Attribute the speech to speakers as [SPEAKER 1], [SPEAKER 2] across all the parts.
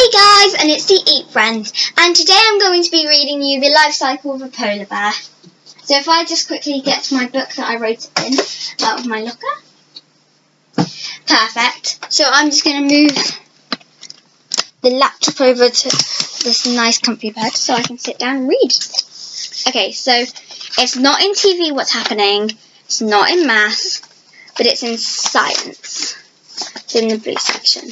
[SPEAKER 1] Hey guys, and it's the Eat Friends, and today I'm going to be reading you the life cycle of a polar bear. So if I just quickly get to my book that I wrote it in out of my locker. Perfect. So I'm just going to move the laptop over to this nice comfy bed so I can sit down and read. Okay, so it's not in TV what's happening, it's not in maths, but it's in science. It's in the blue section.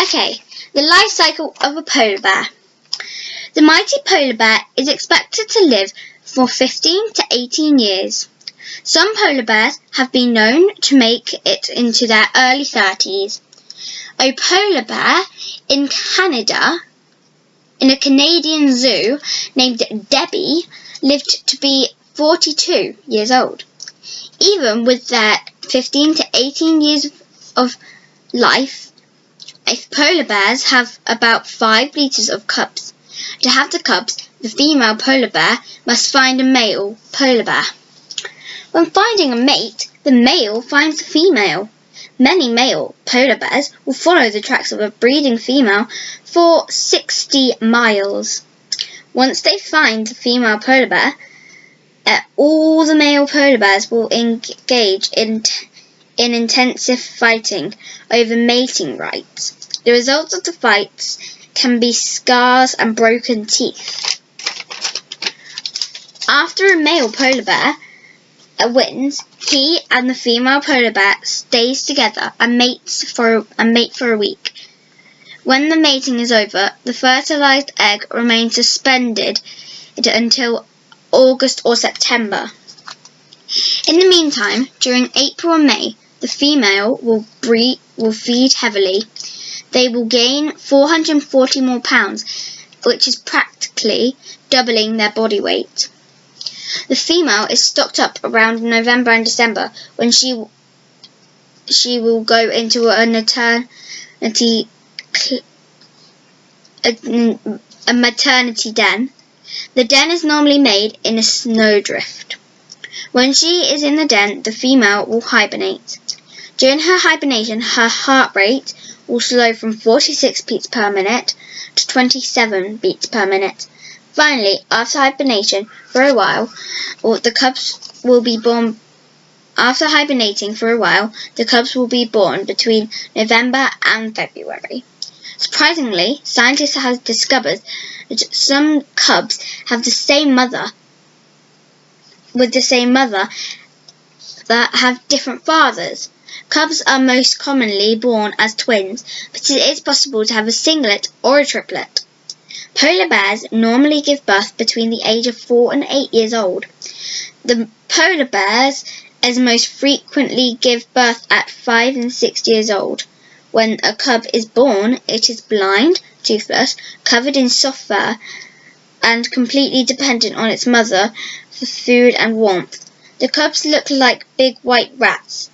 [SPEAKER 1] Okay. The life cycle of a polar bear. The mighty polar bear is expected to live for 15 to 18 years. Some polar bears have been known to make it into their early 30s. A polar bear in Canada, in a Canadian zoo named Debbie, lived to be 42 years old. Even with their 15 to 18 years of life, if polar bears have about 5 litres of cubs. To have the cubs, the female polar bear must find a male polar bear. When finding a mate, the male finds the female. Many male polar bears will follow the tracks of a breeding female for 60 miles. Once they find the female polar bear, all the male polar bears will engage in intensive fighting over mating rights. The results of the fights can be scars and broken teeth. After a male polar bear wins, he and the female polar bear stays together and mate for a week. When the mating is over, the fertilized egg remains suspended until August or September. In the meantime, during April and May, the female will feed heavily. They will gain 440 more pounds, which is practically doubling their body weight. The female is stocked up around November and December, when she will go into a maternity den. The den is normally made in a snowdrift. When she is in the den, the female will hibernate. During her hibernation, her heart rate will slow from 46 beats per minute to 27 beats per minute. Finally, after hibernation for a while, the cubs will be born. After hibernating for a while, the cubs will be born between November and February. Surprisingly, scientists have discovered that some cubs have the same mother that have different fathers. Cubs are most commonly born as twins, but it is possible to have a singlet or a triplet. Polar bears normally give birth between the age of 4 and 8 years old. The polar bears most frequently give birth at 5 and 6 years old. When a cub is born, it is blind, toothless, covered in soft fur, and completely dependent on its mother for food and warmth. The cubs look like big white rats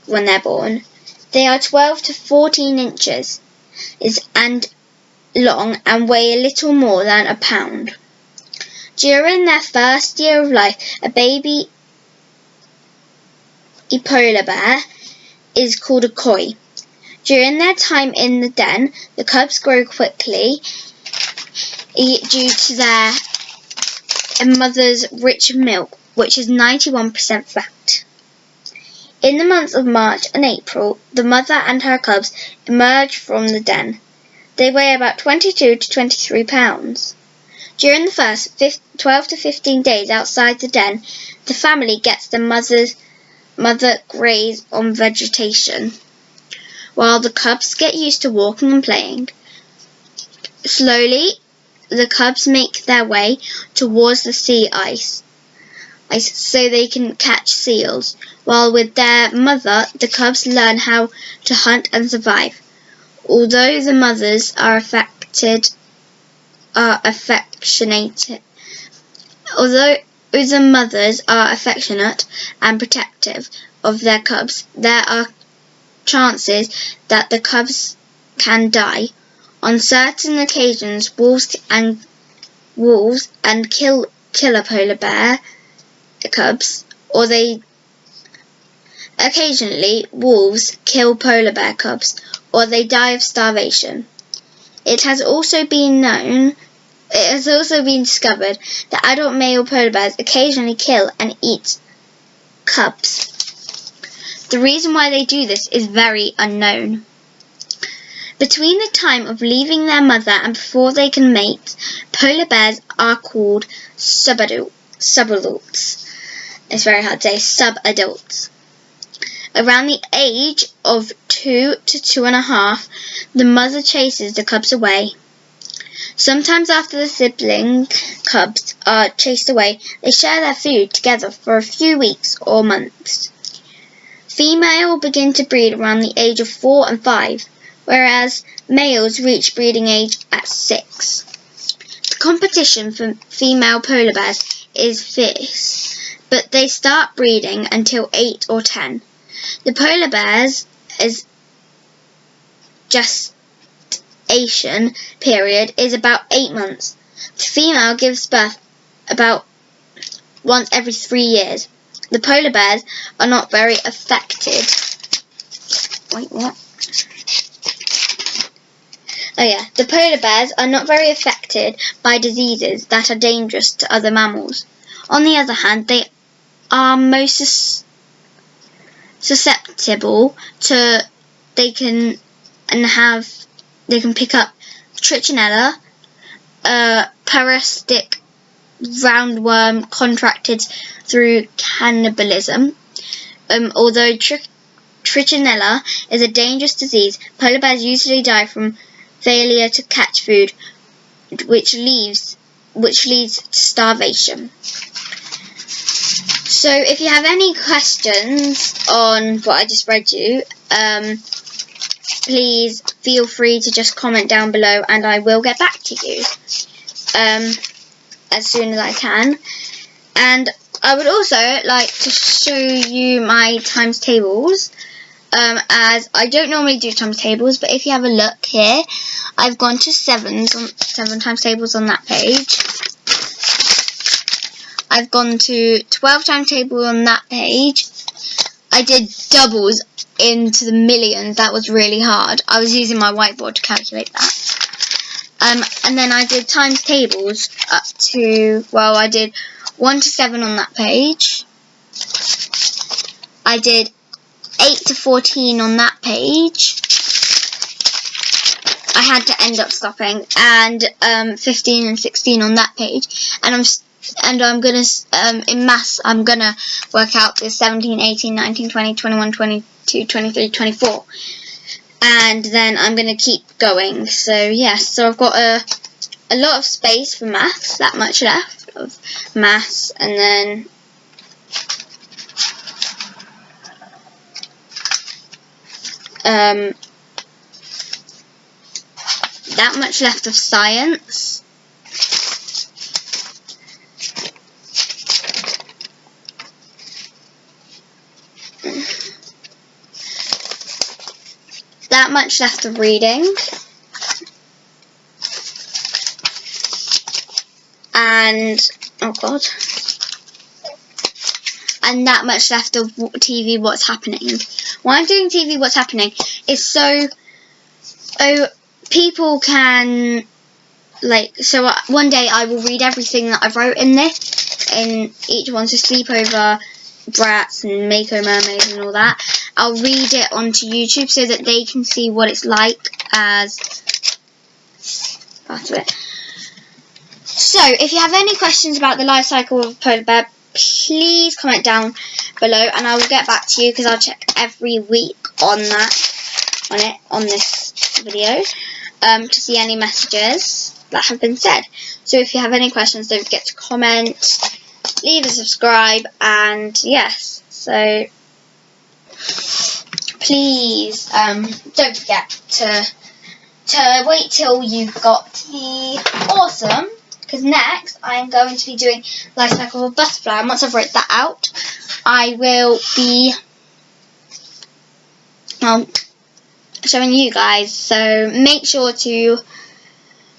[SPEAKER 1] when they're born. They are 12 to 14 inches and long and weigh a little more than a pound. During their first year of life, a baby polar bear is called a koi. During their time in the den, the cubs grow quickly due to their mother's rich milk, which is 91% fat. In the months of March and April, the mother and her cubs emerge from the den. They weigh about 22 to 23 pounds. During the first 12 to 15 days outside the den, the family gets the mother graze on vegetation, while the cubs get used to walking and playing. Slowly, the cubs make their way towards the sea ice so they can catch seals, while with their mother, the cubs learn how to hunt and survive. Although the mothers are affectionate and protective of their cubs, there are chances that the cubs can die. On certain occasions, wolves kill a polar bear cubs, Occasionally, wolves kill polar bear cubs, or they die of starvation. It has also been discovered that adult male polar bears occasionally kill and eat cubs. The reason why they do this is very unknown. Between the time of leaving their mother and before they can mate, polar bears are called subadults. It's very hard to say, subadults. Around the age of 2 to 2.5, the mother chases the cubs away. Sometimes after the sibling cubs are chased away, they share their food together for a few weeks or months. Females begin to breed around the age of 4 and 5, whereas males reach breeding age at 6. The competition for female polar bears is fierce, but they start breeding until 8 or 10. The polar bear's gestation period is about 8 months. The female gives birth about once every 3 years. The polar bears are not very affected. The polar bears are not very affected by diseases that are dangerous to other mammals. On the other hand, they are most susceptible to they can pick up Trichinella, a parasitic roundworm contracted through cannibalism. Although Trichinella is a dangerous disease, polar bears usually die from failure to catch food, which leads to starvation. So if you have any questions on what I just read you, please feel free to just comment down below and I will get back to you as soon as I can. And I would also like to show you my times tables, as I don't normally do times tables, but if you have a look here, I've gone to 7 times tables on that page. I've gone to 12 times table on that page. I did doubles into the millions. That was really hard. I was using my whiteboard to calculate that. And then I did times tables up to, well, I did 1 to 7 on that page. I did 8 to 14 on that page. I had to end up stopping, and 15 and 16 on that page. And I'm gonna in maths I'm gonna work out the 17, 18, 19, 20, 21, 22, 23, 24, and then I'm gonna keep going. So yes, so I've got a lot of space for maths, that much left of maths, and then that much left of science. That much left of reading. And, oh God. And that much left of TV What's Happening. Why I'm doing TV What's Happening is so people can, one day I will read everything that I've wrote in this, in each one, so Sleepover, Bratz and Mako Mermaids and all that. I'll read it onto YouTube so that they can see what it's like as part of it. So, if you have any questions about the life cycle of a polar bear, please comment down below and I will get back to you, because I'll check every week on this video to see any messages that have been said. So if you have any questions, don't forget to comment, leave a subscribe, and yes, so please don't forget to wait till you've got the awesome, because next I am going to be doing life cycle of a butterfly, and once I've wrote that out I will be showing you guys, so make sure to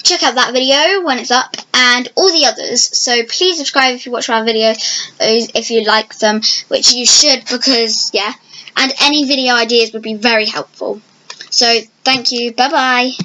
[SPEAKER 1] check out that video when it's up and all the others. So please subscribe if you watch our videos, if you like them, which you should, because yeah, and any video ideas would be very helpful. So thank you, bye bye.